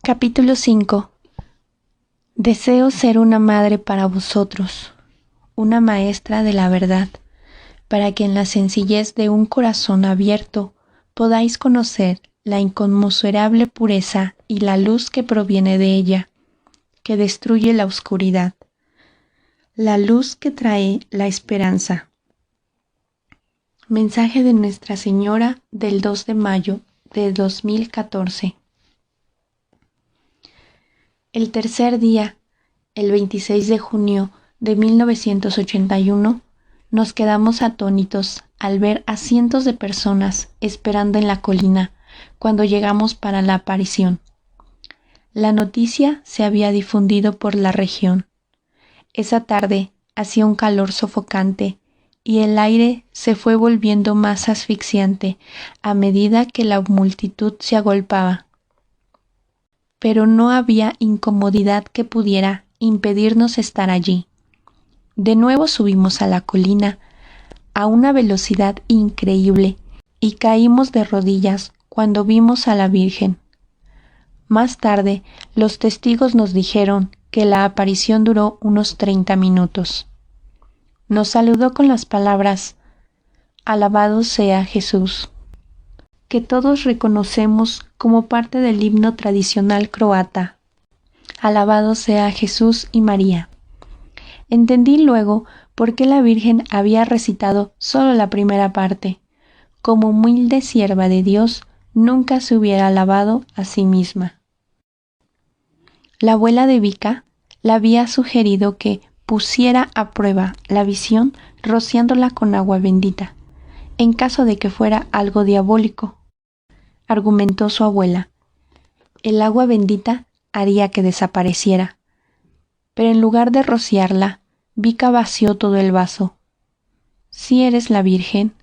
Capítulo 5. Deseo ser una madre para vosotros, una maestra de la verdad, para que en la sencillez de un corazón abierto podáis conocer la inconmensurable pureza y la luz que proviene de ella, que destruye la oscuridad, la luz que trae la esperanza. Mensaje de Nuestra Señora del 2 de mayo de 2014. El tercer día, el 26 de junio de 1981, nos quedamos atónitos al ver a cientos de personas esperando en la colina cuando llegamos para la aparición. La noticia se había difundido por la región. Esa tarde hacía un calor sofocante y el aire se fue volviendo más asfixiante a medida que la multitud se agolpaba. Pero no había incomodidad que pudiera impedirnos estar allí. De nuevo subimos a la colina a una velocidad increíble y caímos de rodillas cuando vimos a la Virgen. Más tarde, los testigos nos dijeron que la aparición duró unos 30 minutos. Nos saludó con las palabras: «Alabado sea Jesús», que todos reconocemos como parte del himno tradicional croata. Alabado sea Jesús y María. Entendí luego por qué la Virgen había recitado solo la primera parte. Como humilde sierva de Dios, nunca se hubiera alabado a sí misma. La abuela de Vika le había sugerido que pusiera a prueba la visión rociándola con agua bendita, en caso de que fuera algo diabólico. Argumentó su abuela. El agua bendita haría que desapareciera. Pero en lugar de rociarla, Vika vació todo el vaso. «Si eres la Virgen,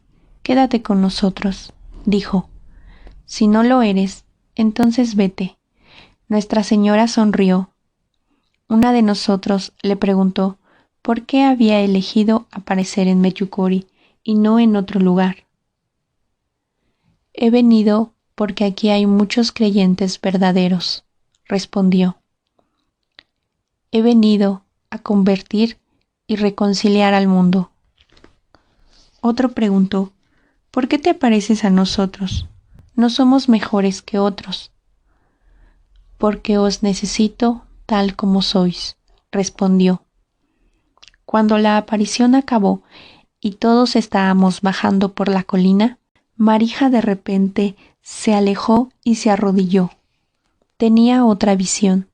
quédate con nosotros», dijo. «Si no lo eres, entonces vete». Nuestra Señora sonrió. Una de nosotros le preguntó por qué había elegido aparecer en Medjugorje y no en otro lugar. «He venido porque aquí hay muchos creyentes verdaderos», respondió. «He venido a convertir y reconciliar al mundo». Otro preguntó: «¿Por qué te apareces a nosotros? No somos mejores que otros». «Porque os necesito tal como sois», respondió. Cuando la aparición acabó y todos estábamos bajando por la colina, Marija de repente se alejó y se arrodilló. Tenía otra visión.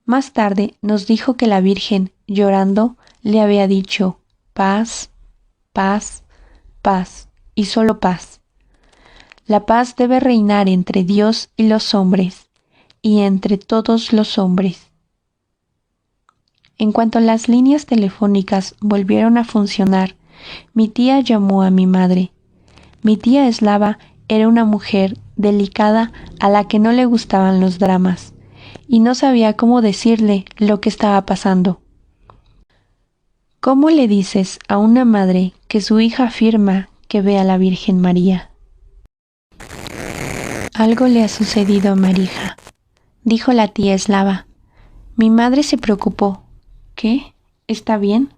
Más tarde nos dijo que la Virgen, llorando, le había dicho: «Paz, paz, paz, y solo paz». La paz debe reinar entre Dios y los hombres, y entre todos los hombres. En cuanto las líneas telefónicas volvieron a funcionar, mi tía llamó a mi madre. Mi tía Slava era una mujer delicada a la que no le gustaban los dramas, y no sabía cómo decirle lo que estaba pasando. ¿Cómo le dices a una madre que su hija afirma que ve a la Virgen María? «Algo le ha sucedido a Marija», dijo la tía Slava. Mi madre se preocupó. «¿Qué? ¿Está bien?»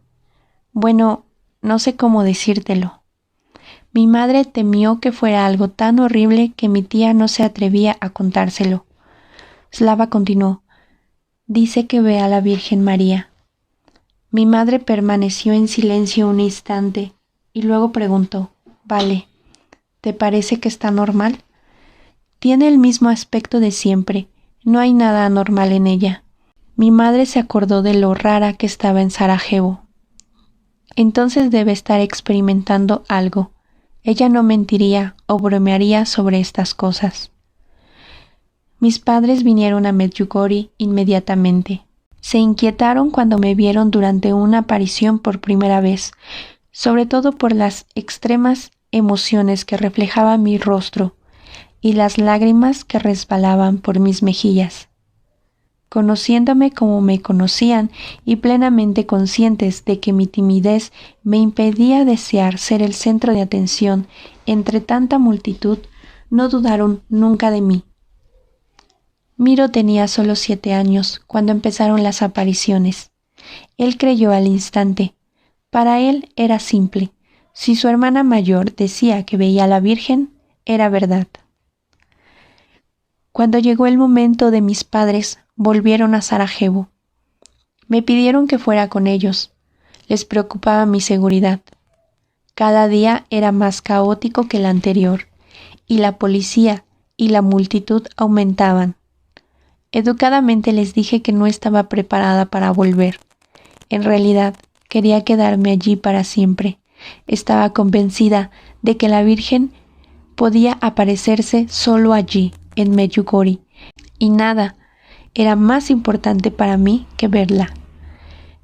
«Bueno, no sé cómo decírtelo». Mi madre temió que fuera algo tan horrible que mi tía no se atrevía a contárselo. Slava continuó: «Dice que ve a la Virgen María». Mi madre permaneció en silencio un instante y luego preguntó: «Vale, ¿te parece que está normal?» «Tiene el mismo aspecto de siempre, no hay nada anormal en ella». Mi madre se acordó de lo rara que estaba en Sarajevo. «Entonces debe estar experimentando algo. Ella no mentiría o bromearía sobre estas cosas». Mis padres vinieron a Medjugorje inmediatamente. Se inquietaron cuando me vieron durante una aparición por primera vez, sobre todo por las extremas emociones que reflejaba mi rostro y las lágrimas que resbalaban por mis mejillas. Conociéndome como me conocían y plenamente conscientes de que mi timidez me impedía desear ser el centro de atención entre tanta multitud, no dudaron nunca de mí. Miro tenía solo 7 años cuando empezaron las apariciones. Él creyó al instante. Para él era simple. Si su hermana mayor decía que veía a la Virgen, era verdad. Cuando llegó el momento de mis padres, volvieron a Sarajevo. Me pidieron que fuera con ellos. Les preocupaba mi seguridad. Cada día era más caótico que el anterior, y la policía y la multitud aumentaban. Educadamente les dije que no estaba preparada para volver. En realidad, quería quedarme allí para siempre. Estaba convencida de que la Virgen podía aparecerse solo allí, en Medjugorje, y nada era más importante para mí que verla.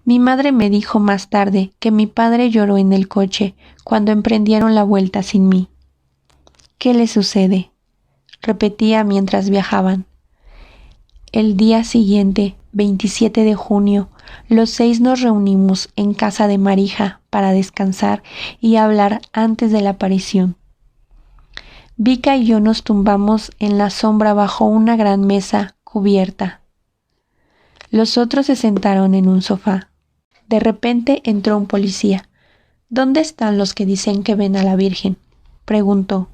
Mi madre me dijo más tarde que mi padre lloró en el coche cuando emprendieron la vuelta sin mí. ¿Qué le sucede?, repetía mientras viajaban. El día siguiente, 27 de junio, los 6 nos reunimos en casa de Marija para descansar y hablar antes de la aparición. Vika y yo nos tumbamos en la sombra bajo una gran mesa cubierta. Los otros se sentaron en un sofá. De repente entró un policía. ¿Dónde están los que dicen que ven a la Virgen?, preguntó.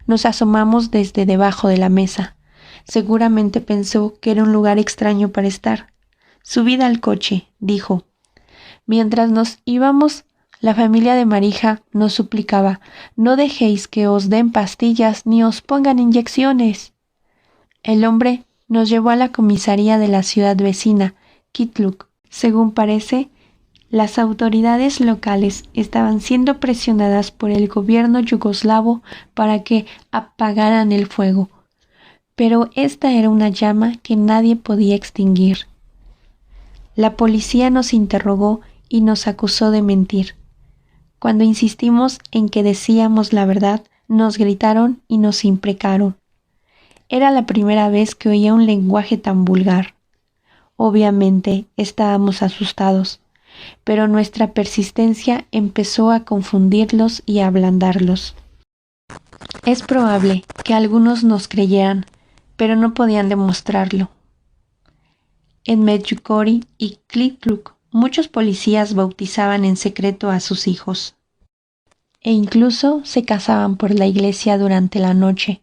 Nos asomamos desde debajo de la mesa. Seguramente pensó que era un lugar extraño para estar. Subid al coche, dijo. Mientras nos íbamos, la familia de Marija nos suplicaba: no dejéis que os den pastillas ni os pongan inyecciones. El hombre nos llevó a la comisaría de la ciudad vecina, Kitluk. Según parece, las autoridades locales estaban siendo presionadas por el gobierno yugoslavo para que apagaran el fuego, pero esta era una llama que nadie podía extinguir. La policía nos interrogó y nos acusó de mentir. Cuando insistimos en que decíamos la verdad, nos gritaron y nos imprecaron. Era la primera vez que oía un lenguaje tan vulgar. Obviamente estábamos asustados, pero nuestra persistencia empezó a confundirlos y a ablandarlos. Es probable que algunos nos creyeran, pero no podían demostrarlo. En Medjugorje y Kitluk, muchos policías bautizaban en secreto a sus hijos, e incluso se casaban por la iglesia durante la noche,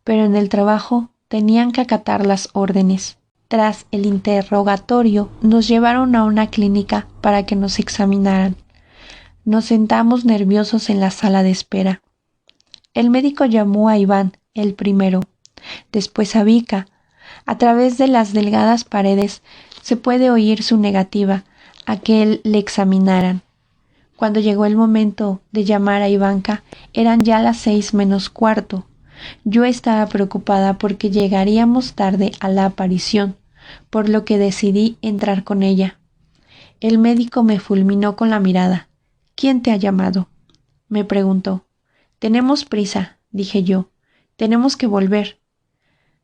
pero en el trabajo tenían que acatar las órdenes. Tras el interrogatorio, nos llevaron a una clínica para que nos examinaran. Nos sentamos nerviosos en la sala de espera. El médico llamó a Iván, el primero, después a Vika. A través de las delgadas paredes se puede oír su negativa a que él le examinaran. Cuando llegó el momento de llamar a Ivanka, eran ya las 6 menos cuarto. Yo estaba preocupada porque llegaríamos tarde a la aparición, por lo que decidí entrar con ella. El médico me fulminó con la mirada. ¿Quién te ha llamado?, me preguntó. Tenemos prisa, dije yo. Tenemos que volver.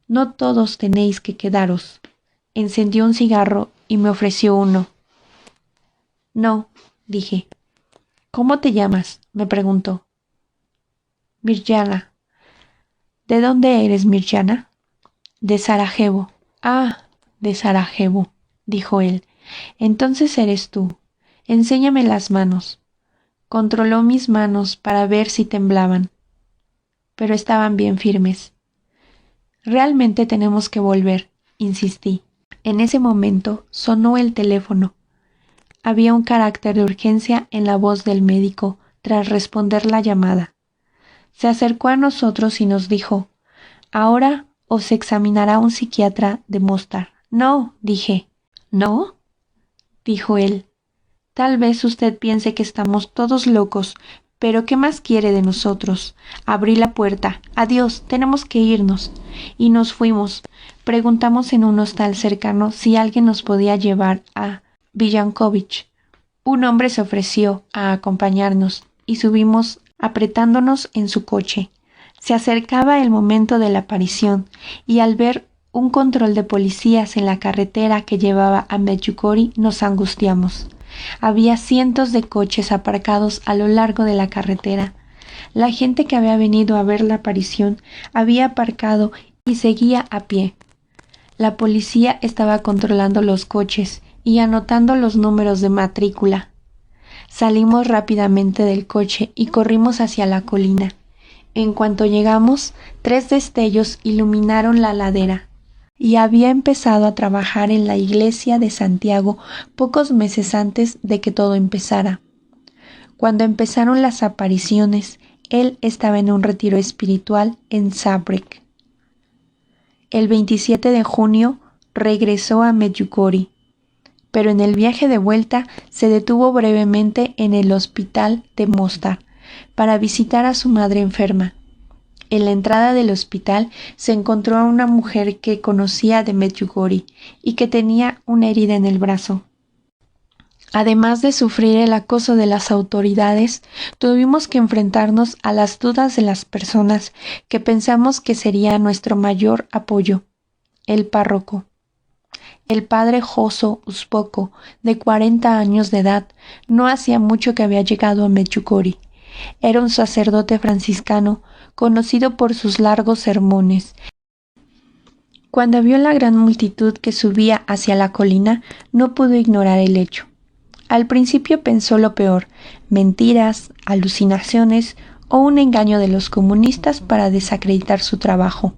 No todos tenéis que quedaros. Encendió un cigarro y me ofreció uno. No, dije. ¿Cómo te llamas?, me preguntó. Mirjana. ¿De dónde eres, Mirjana? De Sarajevo. Ah, de Sarajevo, dijo él. Entonces eres tú. Enséñame las manos. Controló mis manos para ver si temblaban, pero estaban bien firmes. Realmente tenemos que volver, insistí. En ese momento sonó el teléfono. Había un carácter de urgencia en la voz del médico tras responder la llamada. Se acercó a nosotros y nos dijo: ahora os examinará un psiquiatra de Mostar. No, dije. ¿No?, dijo él. Tal vez usted piense que estamos todos locos, pero ¿qué más quiere de nosotros? Abrí la puerta. Adiós, tenemos que irnos. Y nos fuimos. Preguntamos en un hostal cercano si alguien nos podía llevar a Villankovic. Un hombre se ofreció a acompañarnos y subimos apretándonos en su coche. Se acercaba el momento de la aparición y al ver un control de policías en la carretera que llevaba a Medjugorje nos angustiamos. Había cientos de coches aparcados a lo largo de la carretera. La gente que había venido a ver la aparición había aparcado y seguía a pie. La policía estaba controlando los coches y anotando los números de matrícula. Salimos rápidamente del coche y corrimos hacia la colina. En cuanto llegamos, 3 destellos iluminaron la ladera. Y había empezado a trabajar en la iglesia de Santiago pocos meses antes de que todo empezara. Cuando empezaron las apariciones, él estaba en un retiro espiritual en Zabrze. El 27 de junio regresó a Medjugorje, pero en el viaje de vuelta se detuvo brevemente en el hospital de Mostar para visitar a su madre enferma. En la entrada del hospital se encontró a una mujer que conocía de Medjugorje y que tenía una herida en el brazo. Además de sufrir el acoso de las autoridades, tuvimos que enfrentarnos a las dudas de las personas que pensamos que sería nuestro mayor apoyo, el párroco. El padre Joso Uspoko, de 40 años de edad, no hacía mucho que había llegado a Medjugorje. Era un sacerdote franciscano, conocido por sus largos sermones. Cuando vio la gran multitud que subía hacia la colina, no pudo ignorar el hecho. Al principio pensó lo peor: mentiras, alucinaciones o un engaño de los comunistas para desacreditar su trabajo.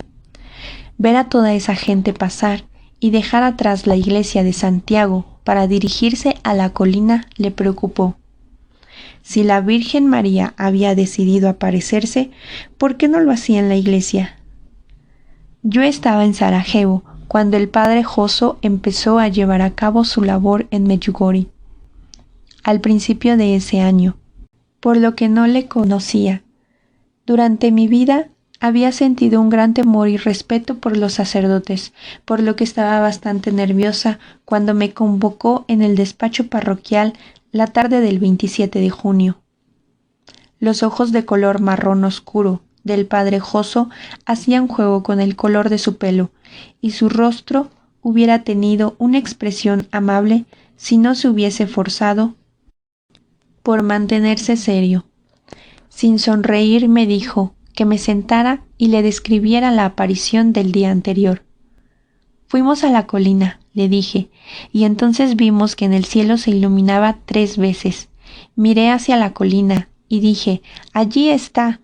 Ver a toda esa gente pasar y dejar atrás la iglesia de Santiago para dirigirse a la colina le preocupó. Si la Virgen María había decidido aparecerse, ¿por qué no lo hacía en la iglesia? Yo estaba en Sarajevo cuando el padre Joso empezó a llevar a cabo su labor en Medjugorje, al principio de ese año, por lo que no le conocía. Durante mi vida había sentido un gran temor y respeto por los sacerdotes, por lo que estaba bastante nerviosa cuando me convocó en el despacho parroquial la tarde del 27 de junio. Los ojos de color marrón oscuro del padre Joso hacían juego con el color de su pelo, y su rostro hubiera tenido una expresión amable si no se hubiese forzado por mantenerse serio. Sin sonreír me dijo que me sentara y le describiera la aparición del día anterior. Fuimos a la colina, le dije, y entonces vimos que en el cielo se iluminaba 3 veces. Miré hacia la colina y dije: allí está.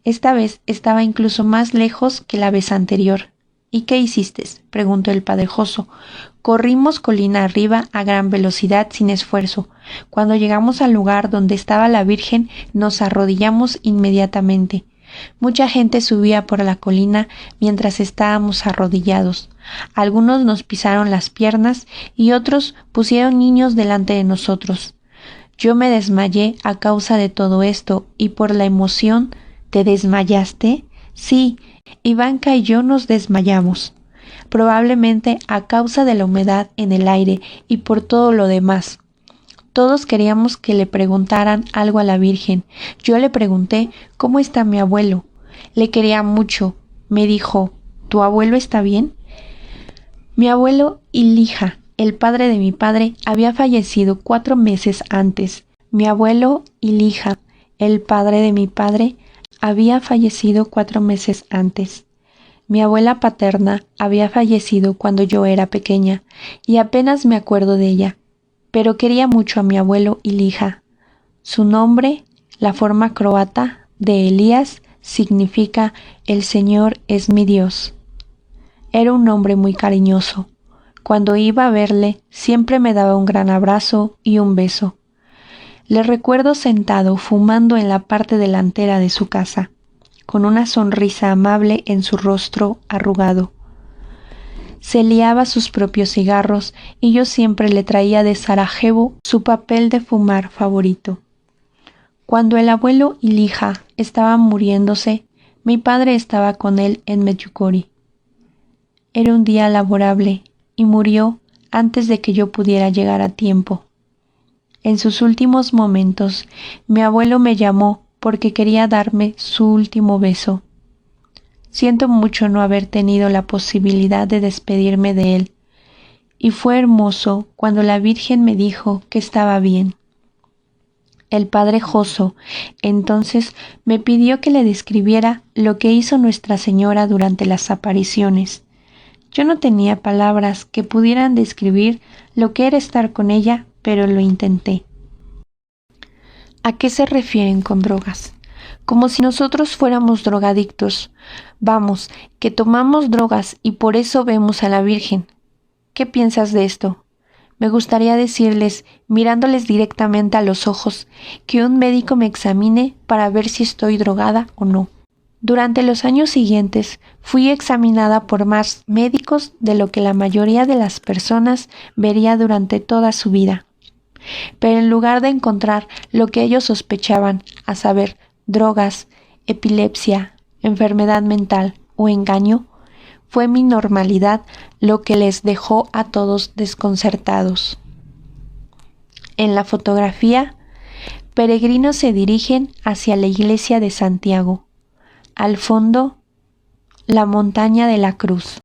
Esta vez estaba incluso más lejos que la vez anterior. ¿Y qué hiciste?, preguntó el padre Joso. Corrimos colina arriba a gran velocidad sin esfuerzo. Cuando llegamos al lugar donde estaba la Virgen, nos arrodillamos inmediatamente. Mucha gente subía por la colina mientras estábamos arrodillados. Algunos nos pisaron las piernas y otros pusieron niños delante de nosotros. Yo me desmayé a causa de todo esto y por la emoción. ¿Te desmayaste? Sí, Ivanka y yo nos desmayamos, probablemente a causa de la humedad en el aire y por todo lo demás. Todos queríamos que le preguntaran algo a la Virgen. Yo le pregunté: ¿cómo está mi abuelo? Le quería mucho. Me dijo: ¿tu abuelo está bien? Mi abuelo Ilija, el padre de mi padre, había fallecido 4 meses antes. Mi abuelo Ilija, el padre de mi padre, había fallecido 4 meses antes. Mi abuela paterna había fallecido cuando yo era pequeña y apenas me acuerdo de ella, pero quería mucho a mi abuelo Ilija. Su nombre, la forma croata de Elías, significa «El Señor es mi Dios». Era un hombre muy cariñoso. Cuando iba a verle, siempre me daba un gran abrazo y un beso. Le recuerdo sentado fumando en la parte delantera de su casa, con una sonrisa amable en su rostro arrugado. Se liaba sus propios cigarros y yo siempre le traía de Sarajevo su papel de fumar favorito. Cuando el abuelo Ilija estaba muriéndose, mi padre estaba con él en Medjugorje. Era un día laborable y murió antes de que yo pudiera llegar a tiempo. En sus últimos momentos, mi abuelo me llamó porque quería darme su último beso. Siento mucho no haber tenido la posibilidad de despedirme de él, y fue hermoso cuando la Virgen me dijo que estaba bien. El padre Joso entonces me pidió que le describiera lo que hizo Nuestra Señora durante las apariciones. Yo no tenía palabras que pudieran describir lo que era estar con ella, pero lo intenté. ¿A qué se refieren con drogas? Como si nosotros fuéramos drogadictos. Vamos, que tomamos drogas y por eso vemos a la Virgen. ¿Qué piensas de esto? Me gustaría decirles, mirándoles directamente a los ojos, que un médico me examine para ver si estoy drogada o no. Durante los años siguientes fui examinada por más médicos de lo que la mayoría de las personas vería durante toda su vida. Pero en lugar de encontrar lo que ellos sospechaban, a saber, drogas, epilepsia, enfermedad mental o engaño, fue mi normalidad lo que les dejó a todos desconcertados. En la fotografía, peregrinos se dirigen hacia la iglesia de Santiago. Al fondo, la montaña de la Cruz.